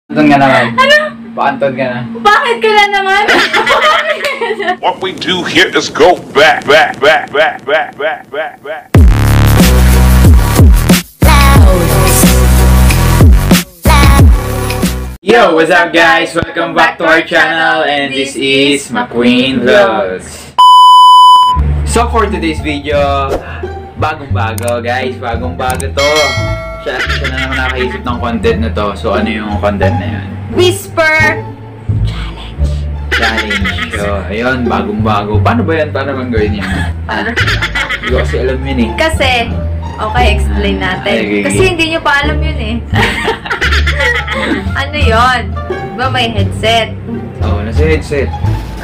Paantod ka naman. Ano? Paantod ka na. Bakit ka na naman? What we do here is go back. Yo, what's up guys? Welcome back to our channel and this is McQueen Vlogs. So for today's video, bagong-bago guys, bagong-bago to. Siya na naman nakaisip ng content na to. So ano yung content na yun? Whisper Challenge. So ayun, bagong-bago. Paano ba yan? Paano bang gawin yan? Hindi ko kasi alam yun eh. Kasi, okay, explain natin. Okay. Kasi hindi nyo pa alam yun eh. Ano yun? Diba may headset? Oo, nasa headset.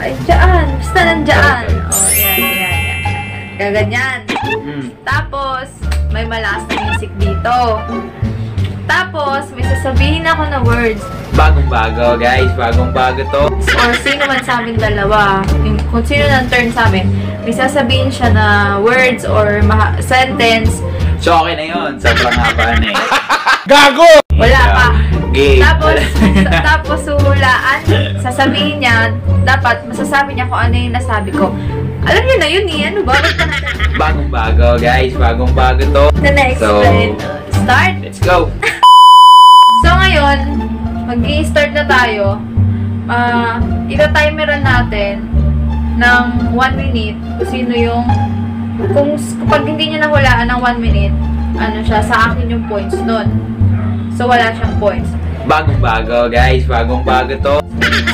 Ay, dyan. Basta nandyan. Oh, yan. Gaganyan. Tapos, may malakas na music dito. Tapos, may sasabihin ako na words. Bagong-bago guys, bagong-bago to. Or sino man sa amin dalawa. Kung sino ng turn sa amin, may sasabihin siya na words or sentence. So okay na yun, sobrang haba na eh. Gago! Wala pa. Game. Tapos hulaan, sasabihin niya, dapat masasabi niya kung ano yung nasabi ko. Alam niyo na yun eh, ano ba? Bagong-bago guys, bagong-bago to. Na-explain. Start? Let's go! So ngayon, mag-i-start na tayo. Ita-timeran natin ng 1 minute kung sino yung kapag hindi niya nahulaan ng 1 minute, ano siya, sa akin yung points nun. So wala siyang points. Bagong-bago guys, bagong-bago to.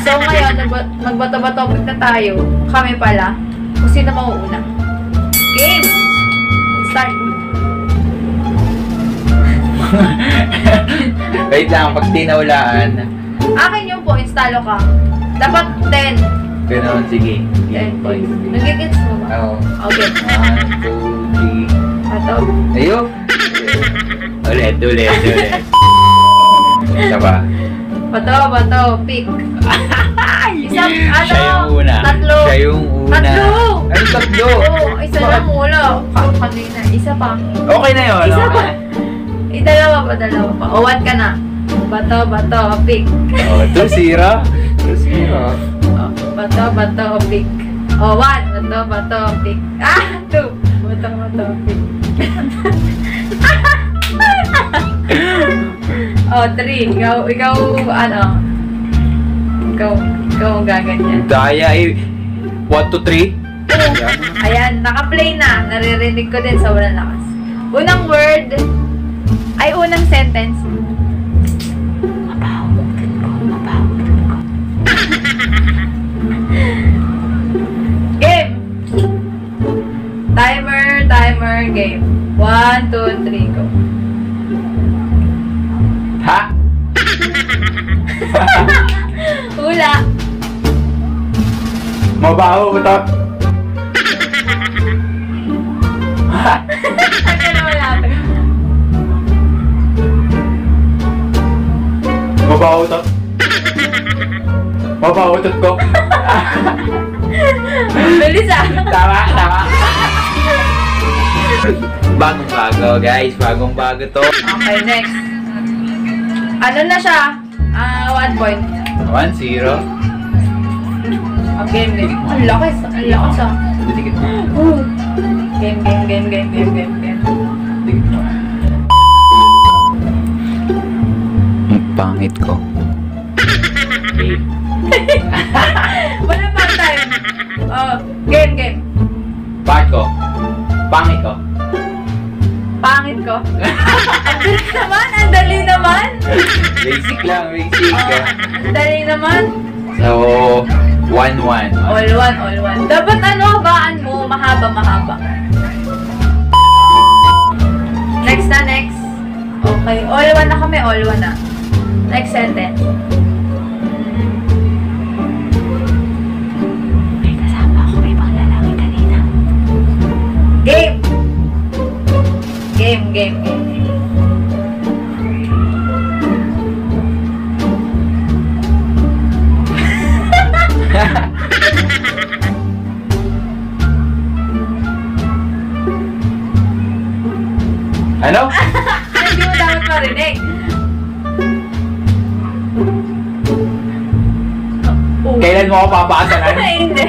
So ngayon, magbato-topic na tayo. Kami pala. Kung sino mauuna. Game! Start! Wait lang, pag tinahulaan. Akin yung points, talo ka. Dapat 10. Ganoon, sige. 10 points. Nagigits mo ba? Oo. Okay. 1, 2, 3. Ato. Ayun! Ulit. Isa ba? Bato, pick. Isang, ano? Siya yung una. Tatlo. Siya yung una. Tatlo! Ano tatlo? Oo, isa lang wala. Kanina, isa pa. Okay na yun. Isa okay. pa. Dalawa pa. O, 1 ka na. Bato, pick. Oh, 2-0. 2-0. O, bato, pick. O, 1. Bato, pick. 2. Bato, pick. O, 3. Ikaw, ano? Ikaw ang gaganyan. Daya eh. 1, 2, 3. Ayan, naka-play na. Naririnig ko din sa walang lakas. Unang word, ay unang sentence. Mabaho. Game! Timer, game. 1, 2, 3, go. Ha? Hula. Mabaho ito. Ang ka na malapit. Mabaho ito. Mabaho ito ko. Bilis ah. Tama. Bagong-bago guys, bagong-bago to. Okay, next. Ano na siya? 1 point. 1-0. Okay, game. Ang lakas ah. Dikit mo. Game. Dikit mo. Ang pangit ko. Okay. Wala pa time. Game. Part ko. Pangit ko. Pangit ko. Ang dali naman. Basic lang. Ang dali naman. So, 1-1. All one. Dapat ano, habaan mo, mahaba. Next. Okay, all one na kami, all one na. Next sentence. May kasama ako, may ibang lalaki kanina. Game. Ano? Hindi mo dapat marinig. Kailan mo ako papakasalan? Hindi.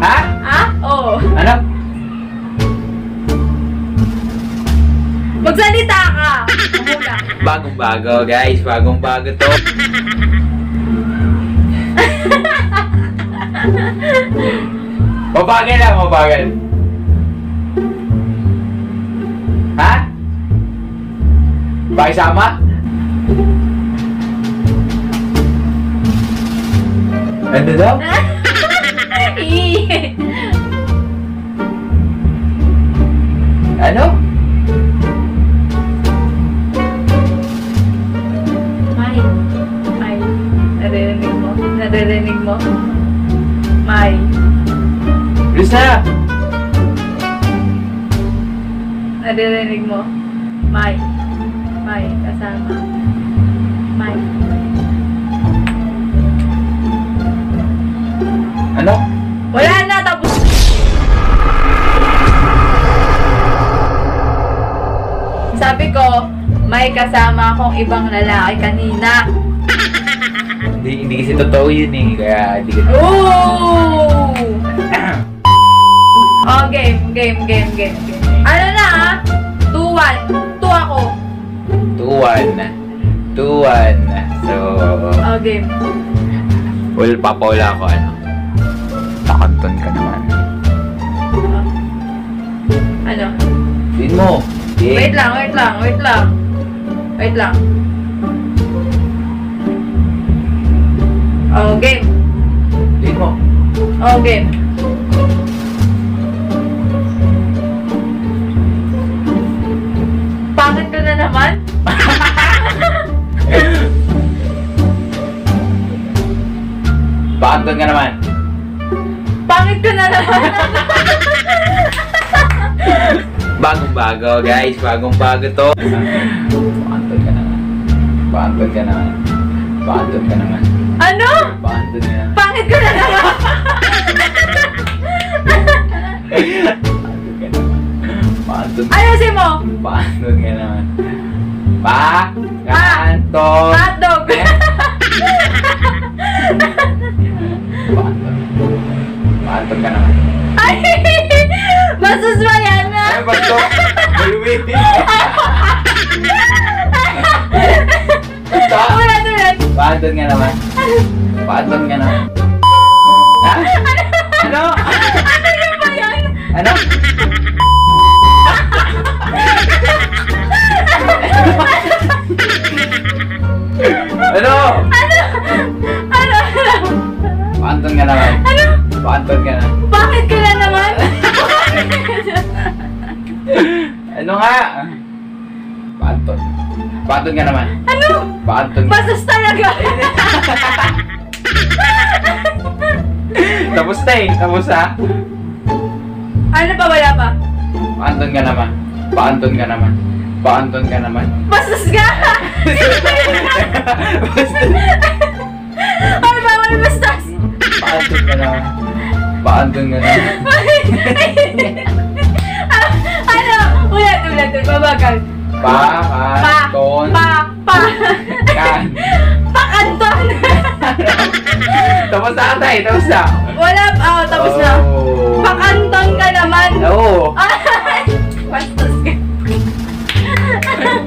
Ha? Oo. Ano? Magsalita ka! Muna. Bagong-bago, guys. Bagong-bago to. Mabagal lang, mabagal. Ha? Pakisama? Ano daw? Ano? May. May. Naririnig mo? Naririnig mo? May. Bilis na! Naririnig mo? May. May. Kasama. May. Ano? Wala na! Tapos! Sabi ko, may kasama akong ibang lalaki kanina. Hindi kasi totoo yun eh. Kaya hindi ka... Ooh! Oh, game. Ano na ah? 2-1. 2 ako. 2-1. 2-1. So... Oh, game. Well, papawala ako ano. Takanton ka naman. Oh. Ano? Din mo. Wait lang. Oh, game. Din mo. Oh, game. Pangit ka na naman? Pakanton ka naman. Pangit ka na naman? Bagong-bago, guys. Bagong-bago to. Pakanton ka naman. Pakanton ka naman. Pakanton ka naman. Ano? Pakanton ka naman. Pangit ka na naman? Pakanton ka naman. Pakanton. Ayusin mo! Pakanton ka naman. Pakanton. Hotdog! Pakanton. Pakanton ka naman. Ay! Bastos mo yan na! Ay, basto! Maluwi! Ulan! Pakanton ka naman. Pakanton ka naman. Ha? Ano? Ano ba yan? Ano? Ano? Ano? Pakanton ka naman. Ano? Pakanton ka naman. Bakit ka na naman? Ano nga? Pakanton. Pakanton ka naman. Ano? Pakanton ka. Bastos talaga! Tapos na eh. Tapos ha. Ano pa? Wala pa? Pakanton ka naman. Pakanton ka naman. Pakanton ka naman. Bastos ka! Basta. Ano ba? Wala bastos? Pakanton ka naman. Pakanton ka naman. Ano? Ulat. Mabagal. Pakanton. Kan. Pakanton! Tapos na ata eh. Tapos na. Wala pa. Oh, tapos na. Oh. Pakanton ka naman. Oo. Bastos ka.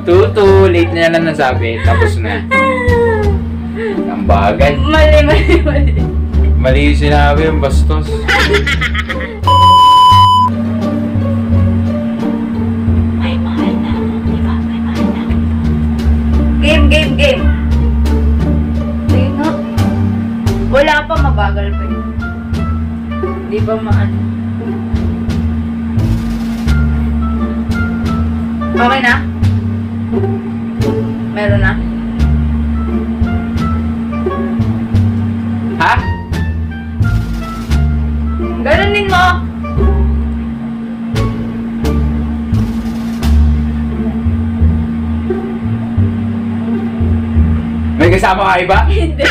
Tutu. Late na lang nasabi. Tapos na. Ang bagay. Mali. Mali yung sinabi yung bastos. May mahal na. Diba? May mahal na. Game. Sige nga. Wala pa, mabagal pa yun. Di ba maano? Okay na? Meron na? Ha? Ganunin mo! May kasama ka iba? Hindi.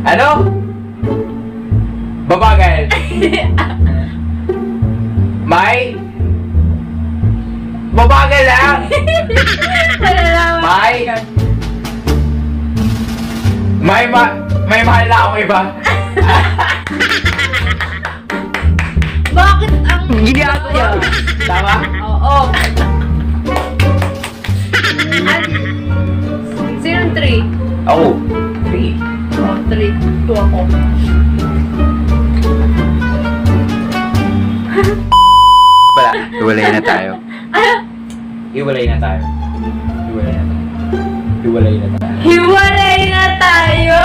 Ano? Babagal. May? Mabagal lang! Malalaman. May mahal na akong iba. Bakit ang ginagawa? Tama? Oo. Sino 3? Ako. 3. Oh, 3. 2 ako. Wala. Iwalay na tayo. Iwalay na tayo. Iwalay na tayo. Iwalay na tayo. Hiwalay na tayo!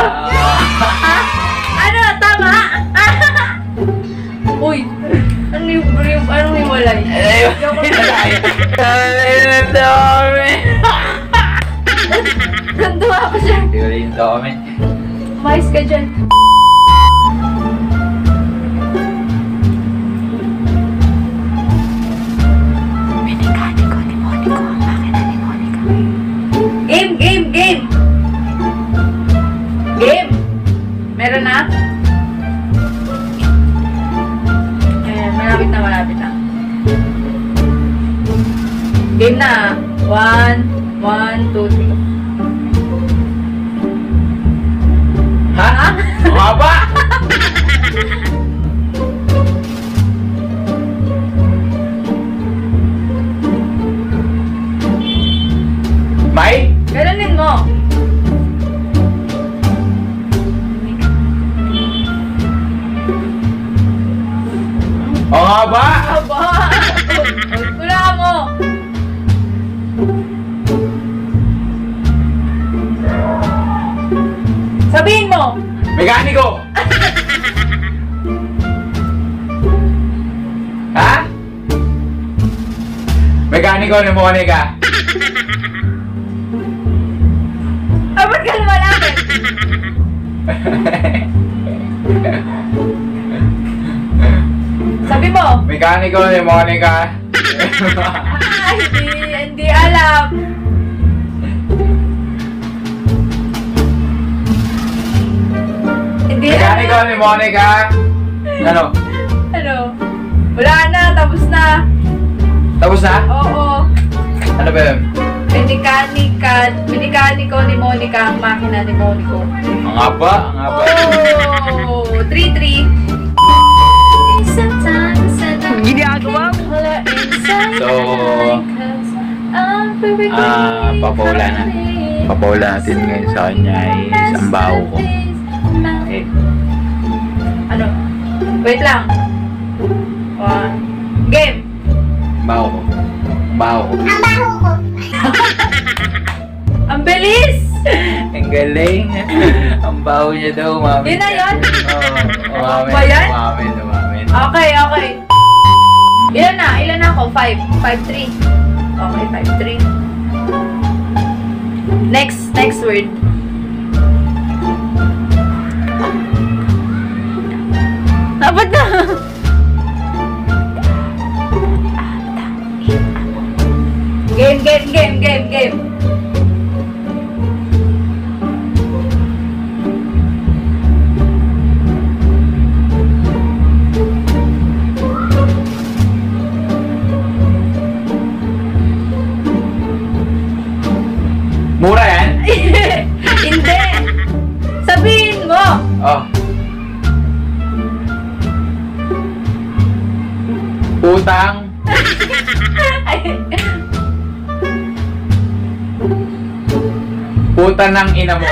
Ano? Tama? Uy! Anong hiwalay? Iwalay na tayo. Iwalay na tayo. Nanduwa ako siya. Iwalay na tayo kami. Mais ka dyan. Game! Meron na? Ayan, malapit na. Game na. 1, 2, 3. Ha? Ang haba! May? Galanin mo. Ang haba! Aba! Wala mo. Sabihin mo. Mekaniko! Ha? Mekaniko ni Monica. Ba't ka lumalapit? Sabi mo. Mekaniko ni Monica. Hindi alam. Hindi Mekaniko alam. ni Monica. Ano? Ano? Wala na, tapos na. Tapos na? Oo. Ano ba yun? Minikaniko ni Monica ang makina ni Monico. Ang haba, ang haba. Oh, 3-3. Ginagawa mo. Papaula natin ngayon sa kanya is ang baho ko. Okay. Ano? Wait lang. Game. Baho ko. Baho ko. Ang bilis! Ang galing. Ang baho niya daw, mami. Yun na yun? Oo. Umamin. Ba yan? Umamin. Okay. Ilan na ako? 5. 5-3. Okay, 5-3. Next word. Dapat na! Game. Mura yan? Hindi! Sabihin mo! Oh. Utang. Puta ng ina mo.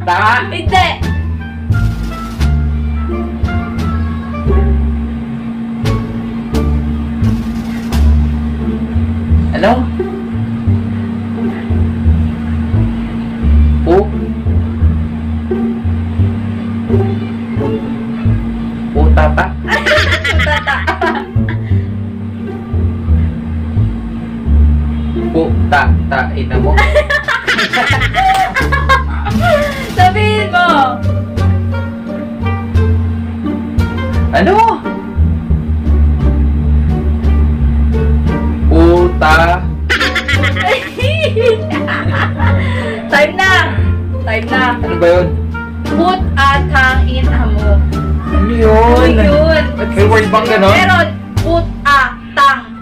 Tama? Hindi! Ano? Utata? Tata. Puta ina mo. Sabihin mo! Ano? Puta. Time na! Ano ba yun? Put at hang in mo. Ano yun? Yun. May word bang ganon? Meron. Put a tang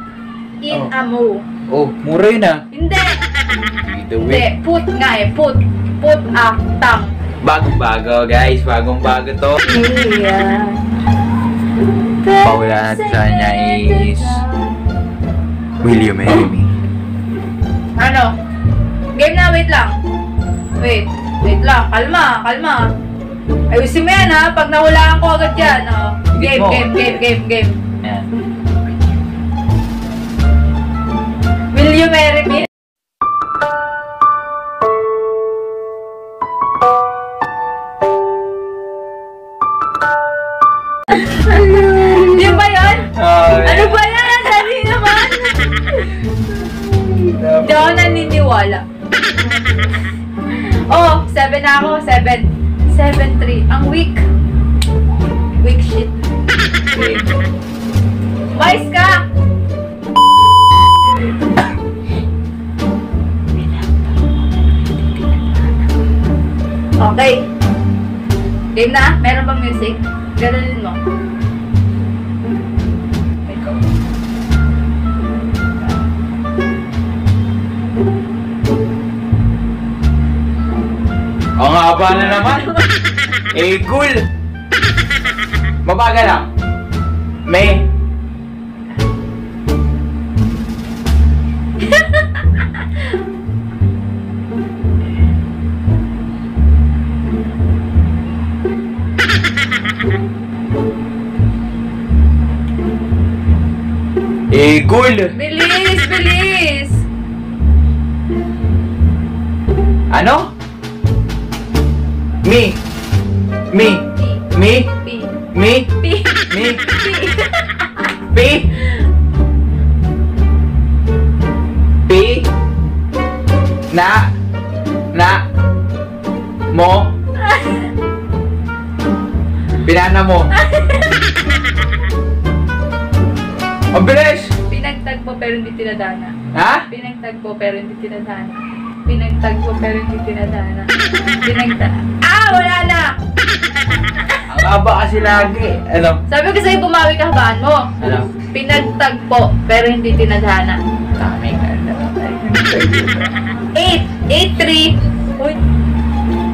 amo. Oh, mura yun ah. Hindi. Dito, Hindi. wait. Put nga eh. Put a tang. Bagong-bago, guys. Bagong-bago to. Yeah. Paula natin sa kanya is... Will you marry me? Ano? Game na, wait lang. Wait lang. Kalma. Ayusin mo yan ha. Pag nahulaan ko agad yan. Oh. Game. Yan. Will you marry me? Yung ba yun? Ano ba yan? Dali naman. Hindi ako naniniwala. Oh, 7 na ako. 7-3. Ang weak. Weak shit. Mais ka! Okay. Game na? Meron bang music? Ganonin mo. Ikaw. Ang haba na naman. Eh, cool. Mabagal lang. May. Eh, cool. Bilis! Ano? Me. P. Me. P. P. Na. Mo. Pinana mo. Ang bilis! Pinagtagpo pero hindi tinadana. Ha? Pinagtagpo pero hindi tinadana. Wala na! Ang haba kasi lagi. Ano? Sabi ko sa'yo, bumawi ka habaan mo. Ano? Pinagtagpo pero hindi tinadhana. Tami ka na. 8-3. Uy.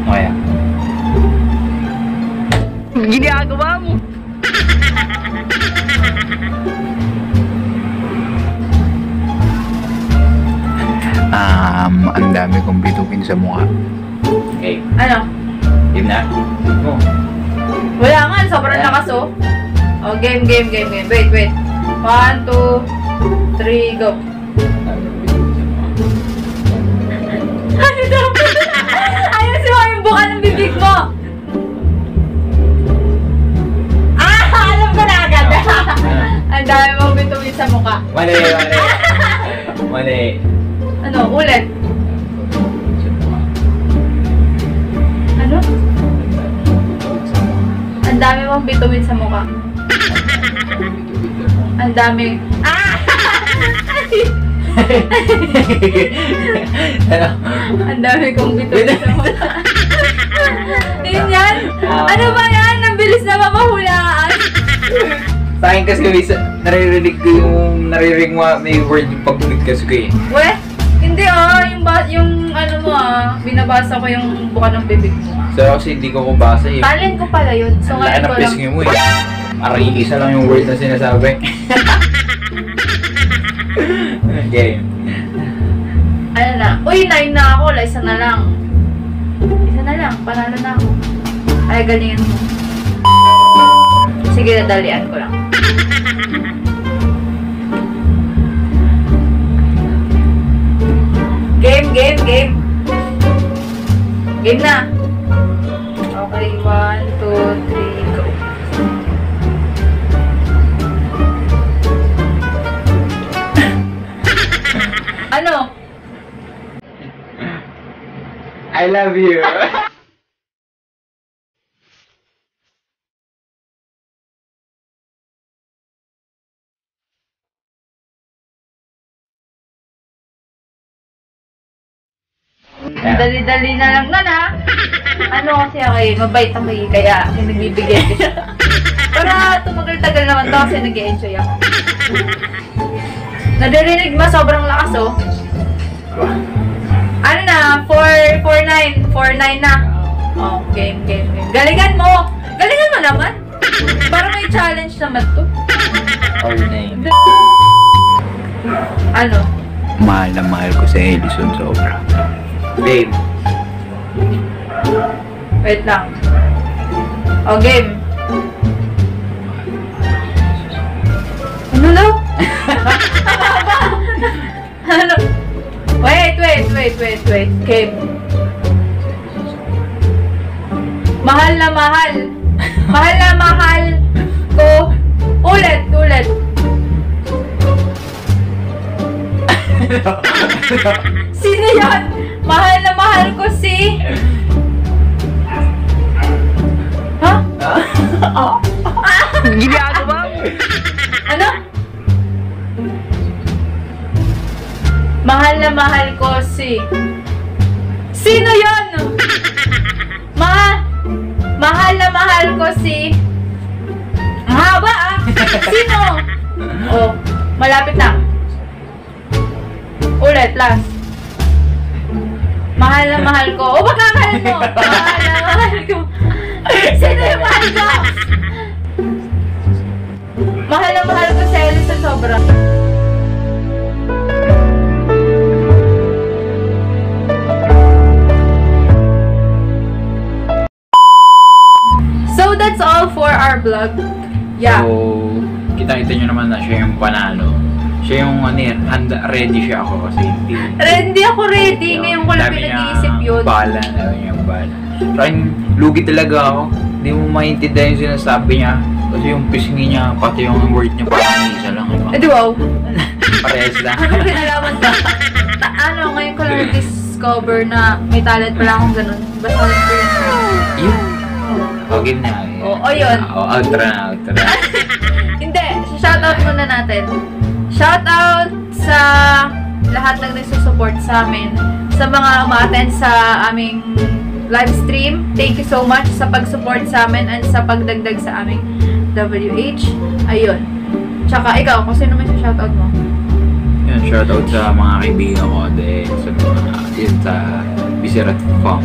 Kaya. Ginagawa mo. Ang dami kong bitukin sa mukha. Okay. Ano? Yun na. Oh. Wala nga, sobrang lakas oh. Oh, game. Wait. 1, 2, 3, go. Ano daw? Ayusin mo yung buka ng bibig mo. Alam ko na agad. Ang dami mong bituin sa mukha. Mali. Ano? Ulit. Ano? Ang dami mong bituin sa mukha. Ang dami. Ano? Ang dami kong bituin sa mukha. Yun yan? Ano ba yan? Ang bilis na mapahulaan. Sa akin kasi naririnig mo may word yung pag-ulit ko eh. We? Hindi yung ano mo binabasa ko yung buka ng bibig mo. So kasi hindi ko kubasa eh. Talent ko pala yun. So Ang ngayon laki ko ng lang. pisngi mo eh. Parang isa lang yung word na sinasabi. Okay. Ano na? Uy, 9 na ako. Isa na lang. Panalo na ako. Ay, galingan mo. Sige, dadalian ko lang. Game. Game na. Okay, 1, 2, 3, go. Ano? I love you. Dali-dali na lang na na. Ano kasi ako eh, mabait ako eh, kaya nagbibigay ko siya. Para tumagal-tagal naman to kasi nag-enjoy ako. Nadirinig mo, sobrang lakas, oh. Ano na? 4-9 na. Oh, game. Galingan mo naman. Para may challenge naman to. Or name. Ano? Mahal na mahal ko si Edison sobra. Babe. Wait lang. Oh, game. Ano lang? Ano? Wait. Game. Mahal na mahal. Mahal na mahal ko. Ulit. Sino yan? Mahal na mahal ko si... Ha? Ginagawa mo. Ano? Mahal na mahal ko si... Sino yon? Mahal na mahal ko si... Ang haba ah! Sino? Oh, malapit na. Ulit, last. Mahal na mahal ko. Oh, magkakahal mo! Mahal na mahal ko. Sino yung mahal ko? Mahal na mahal ko si Ellie sa sobra. So, that's all for our vlog. Yeah. So, kita nyo naman na siya yung panalo. Siya yung ready siya ako kasi hindi. Hindi ako ready. Ngayon ko lang pinag-iisip yun. Bala na yung bala. So, lugi talaga ako. Hindi mo maintindihan yung sinasabi niya. Kasi yung pisngi niya, pati yung word niya parang isa lang. Eh, di wow. Parehas lang. Ano pinalaman ko? Ngayon ko lang discover na may talent pala akong ganun. Basta lang ko yun. Yun. O, game na. Yun. Outro na. Hindi, shoutout muna natin. Shoutout sa lahat ng nagsusupport sa amin. Sa mga umaten sa aming live stream. Thank you so much sa pag-support sa amin and sa pagdagdag sa aming WH. Ayun. Tsaka ikaw, kung sino may shoutout mo? Yun, shoutout sa mga kaibigan ko din. Sa mga, yun, sa Bisirat Farm.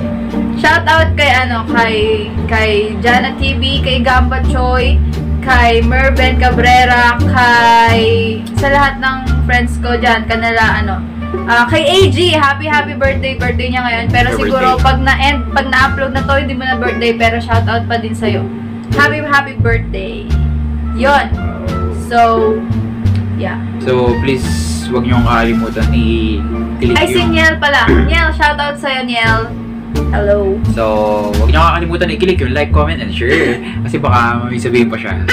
Shoutout kay Jana TV, kay Gamba Choi, kay Merven Cabrera, sa lahat ng friends ko dyan, kay AG, happy birthday niya ngayon, pero Happy siguro birthday. pag na-upload na to, hindi mo na birthday, pero shoutout pa din sa'yo. Happy birthday. Yon. So, yeah. So, please, huwag niyong kakalimutan i-click Ay, si Niel pala. Niel, shoutout sa'yo, Niel. Hello. So, huwag niyo kakalimutan i-click yung like, comment, and share. Kasi baka may sabihin pa siya.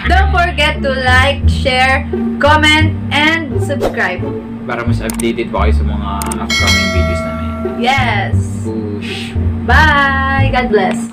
Don't forget to like, share, comment, and subscribe. Para mas updated pa kayo sa mga upcoming videos namin. Yes. Push. Bye. God bless.